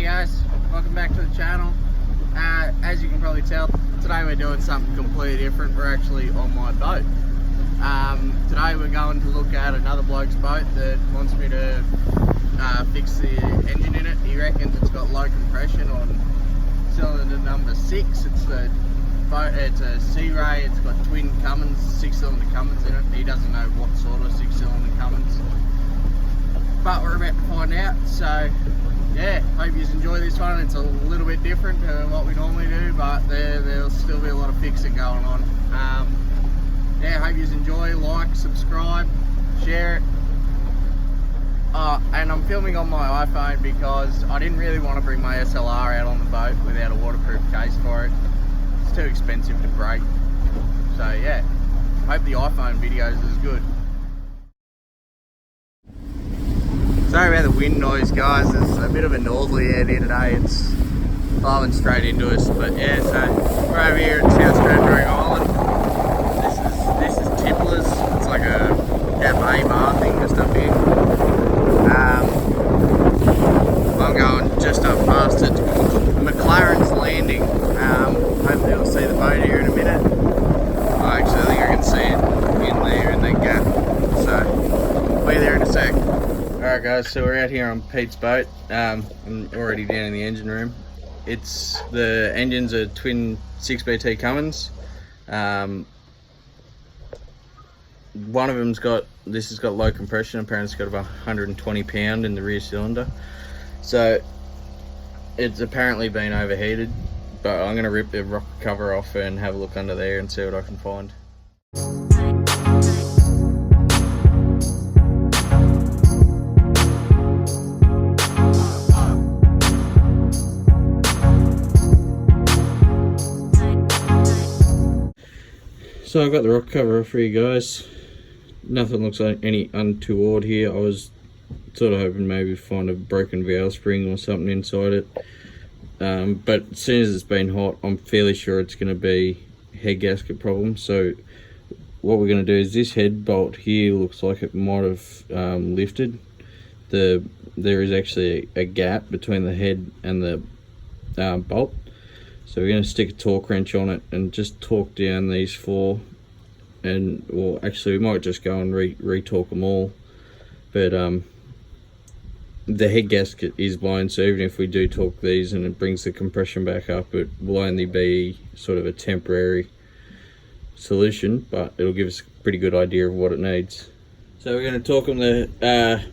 guys, welcome back to the channel. As you can probably tell, today we're doing something completely different. We're actually on my boat. Today we're going to look at another bloke's boat that wants me to fix the engine in it. He reckons it's got low compression on cylinder number 6. It's the boat, it's a Sea Ray, it's got twin Cummins, 6-cylinder Cummins in it. He doesn't know what sort of 6-cylinder Cummins, but we're about to find out. So yeah, hope you enjoy this one. It's a little bit different to what we normally do, but there'll still be a lot of fixing going on. Yeah, hope you enjoy. Like, subscribe, share it. And I'm filming on my iPhone because I didn't really want to bring my SLR out on the boat without a waterproof case for it. It's too expensive to break. So yeah, hope the iPhone videos is good. Sorry about the wind noise, guys. There's a bit of a northerly out here today. It's blowing straight into us. But yeah, so we're over here at South Stradbroke Island. This is Tipplers. It's like a cafe bar thing just up here. I'm going just up past it. McLaren's Landing. Hopefully you'll see the boat here in a minute. I actually think I can see it in there in that gap. So be there in a sec. Alright guys, so we're out here on Pete's boat. I'm already down in the engine room. The engines are twin 6BT Cummins. One of them's got low compression. Apparently it's got about 120 pound in the rear cylinder. So it's apparently been overheated, but I'm gonna rip the rock cover off and have a look under there and see what I can find. So I've got the rock cover off for you guys. Nothing looks like any untoward here. I was sort of hoping maybe find a broken valve spring or something inside it. But as soon as it's been hot, I'm fairly sure it's going to be head gasket problem. So what we're going to do is this head bolt here looks like it might have lifted. There is actually a gap between the head and the bolt. So we're going to stick a torque wrench on it and just torque down these 4, and well, actually we might just go and re-torque them all. But the head gasket is blown, so even if we do torque these and it brings the compression back up, it will only be sort of a temporary solution, but it'll give us a pretty good idea of what it needs. So we're going to torque them. The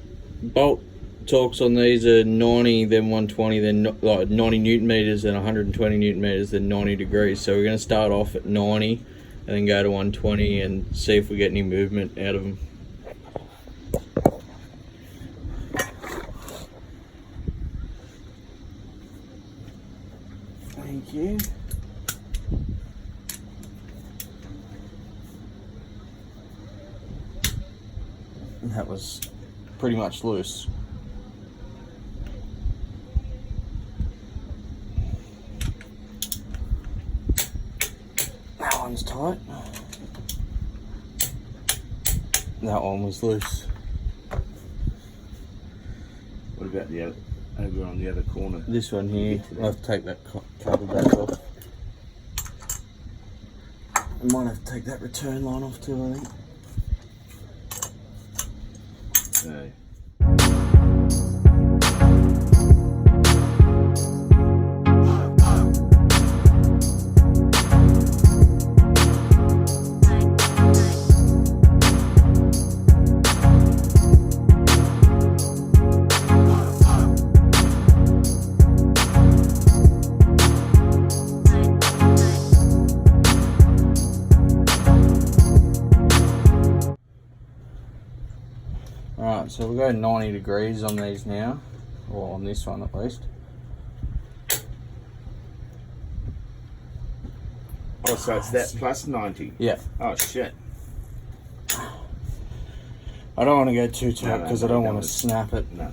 bolt torques on these are 90, then 120, then like 90 newton meters, then 120 newton meters, then 90 degrees. So we're going to start off at 90 and then go to 120 and see if we get any movement out of them. Thank you. And that was pretty much loose. That one's tight. That one was loose. What about the other, over on the other corner? This one here, I'll have to take that cover back off. I might have to take that return line off too, I think. No. Alright, so we'll go 90 degrees on these now, or on this one at least. Oh, so it's that plus 90? Yeah. Oh, shit. I don't want to go too tight because I don't want to snap it. No.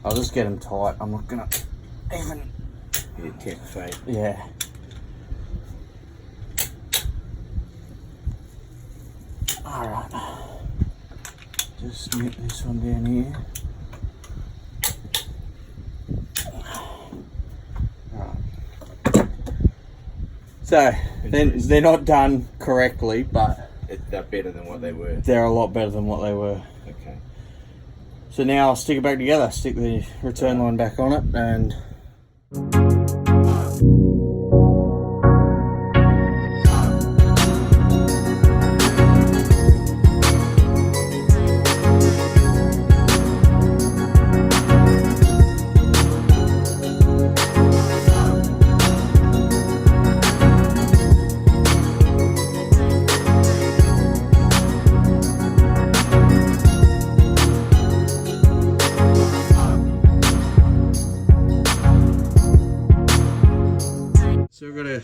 I'll just get them tight. I'm not going to even... Yeah, temp fade. Yeah. Alright. Just get this one down here. Right. So they're not done correctly, but They're better than what they were. they're a lot better than what they were. Okay. So now I'll stick it back together, stick the return line back on it, and so we've got a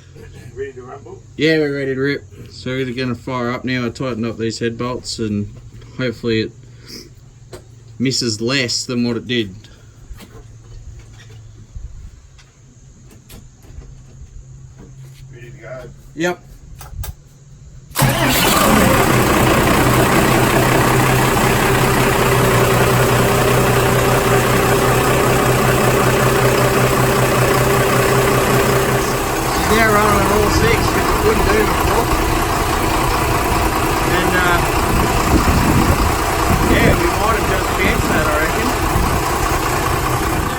Ready to rumble? yeah, we're ready to rip. So we're either going to fire up now. I tightened up these head bolts and hopefully it misses less than what it did. Ready to go? Yep. Now running on all six because it wouldn't do before. And yeah, we might have just chanced that, I reckon.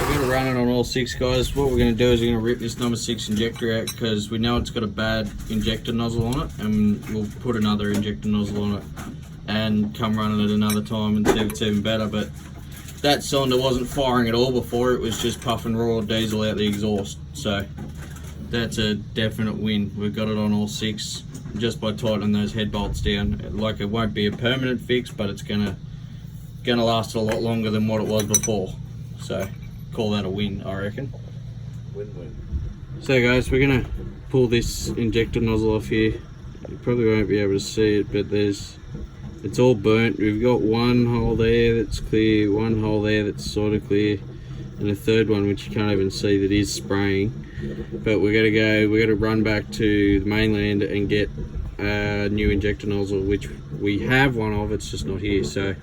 We've got to run it on all six, guys. What we're going to do is we're going to rip this number 6 injector out because we know it's got a bad injector nozzle on it, and we'll put another injector nozzle on it and come running it another time and see if it's even better. But that cylinder wasn't firing at all before, it was just puffing raw diesel out the exhaust. So that's a definite win. We've got it on all 6 just by tightening those head bolts down. Like, it won't be a permanent fix, but it's gonna last a lot longer than what it was before. So call that a win, I reckon. Win-win. So guys, we're gonna pull this injector nozzle off here. You probably won't be able to see it, but it's all burnt. We've got one hole there that's clear, one hole there that's sort of clear, and a third one which you can't even see that is spraying. But we're gonna run back to the mainland and get a new injector nozzle, which we have one of, it's just not here. So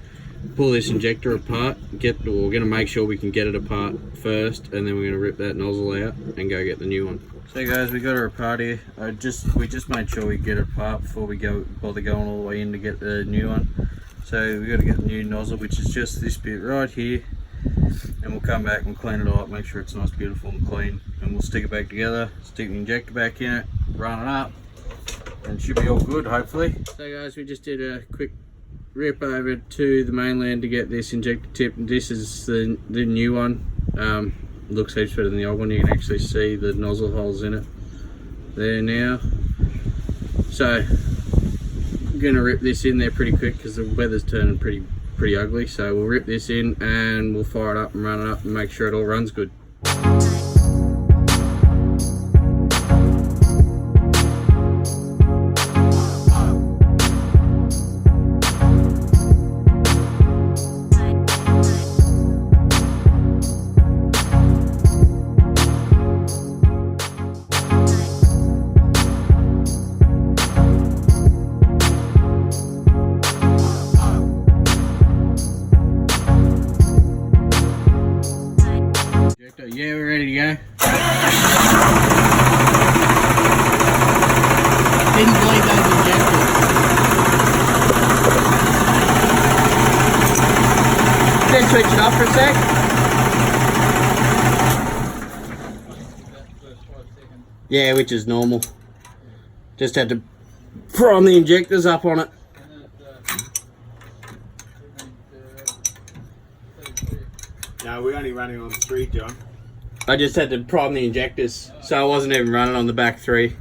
pull this injector apart, we're gonna make sure we can get it apart first, and then we're gonna rip that nozzle out and go get the new one. So guys, we got her apart here. We just made sure we get it apart before we bother going all the way in to get the new one. So we got to get the new nozzle, which is just this bit right here, and we'll come back and clean it all up, make sure it's nice, beautiful and clean, and we'll stick it back together, stick the injector back in it, run it up, and it should be all good, hopefully. So guys, we just did a quick rip over to the mainland to get this injector tip. This is the new one. Looks heaps better than the old one. You can actually see the nozzle holes in it there now. So I'm gonna rip this in there pretty quick because the weather's turning pretty ugly. So we'll rip this in and we'll fire it up and run it up and make sure it all runs good. Yeah, we're ready to go. Didn't bleed those injectors. Then switch it off for a sec. Yeah, which is normal. Just had to prime the injectors up on it. No, we're only running on 3, John. I just had to prime the injectors, so I wasn't even running on the back 3.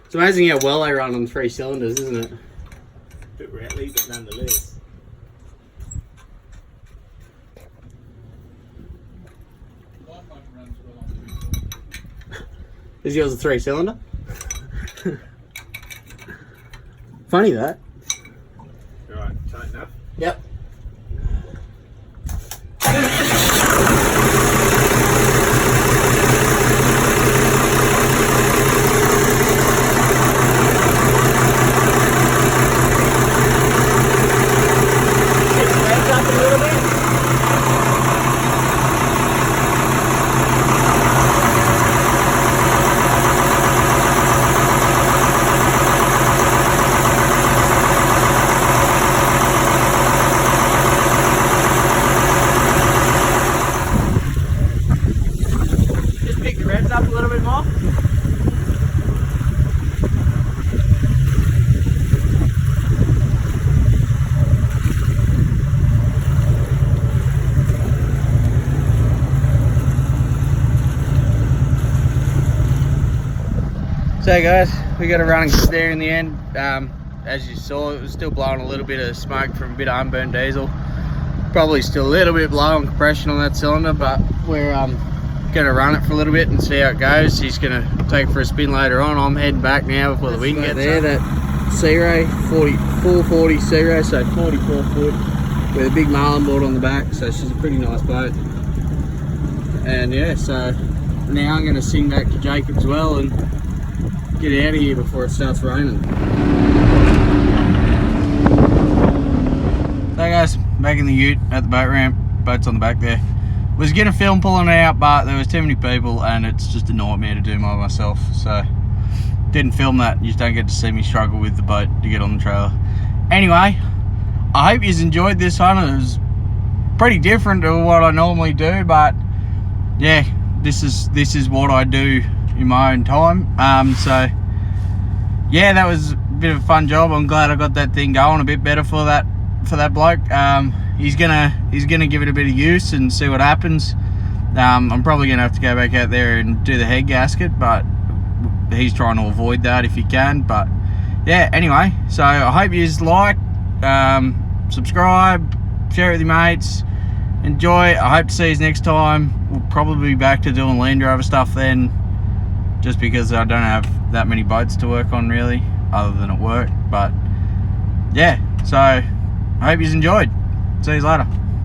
It's amazing how well they run on 3 cylinders, isn't it? A bit rattly, but nonetheless. Is yours a 3 cylinder? Funny that. Alright, tighten up. Yep. So guys, we got a running there in the end. As you saw, it was still blowing a little bit of smoke from a bit of unburnt diesel. Probably still a little bit low on compression on that cylinder, but we're gonna run it for a little bit and see how it goes. He's gonna take it for a spin later on. I'm heading back now before the wind gets there. That Sea-Ray 440 Sea-Ray, so 44 foot with a big marlin board on the back, so she's a pretty nice boat. And yeah, so now I'm gonna sing back to Jacob as well and get out of here before it starts raining. So guys, back in the ute at the boat ramp. Boat's on the back there. Was gonna film pulling it out, but there was too many people and it's just a nightmare to do by myself, so didn't film that. You just don't get to see me struggle with the boat to get on the trailer. Anyway, I hope you enjoyed this one. It was pretty different to what I normally do, but yeah, this is what I do in my own time. So yeah, that was a bit of a fun job. I'm glad I got that thing going a bit better for that bloke. He's gonna give it a bit of use and see what happens. I'm probably gonna have to go back out there and do the head gasket, but he's trying to avoid that if he can. But yeah, anyway, so I hope you like, subscribe, share it with your mates, enjoy. I hope to see you next time. We'll probably be back to doing Land Rover stuff then, just because I don't have that many boats to work on really, other than at work. But yeah, so I hope you enjoyed. See you later.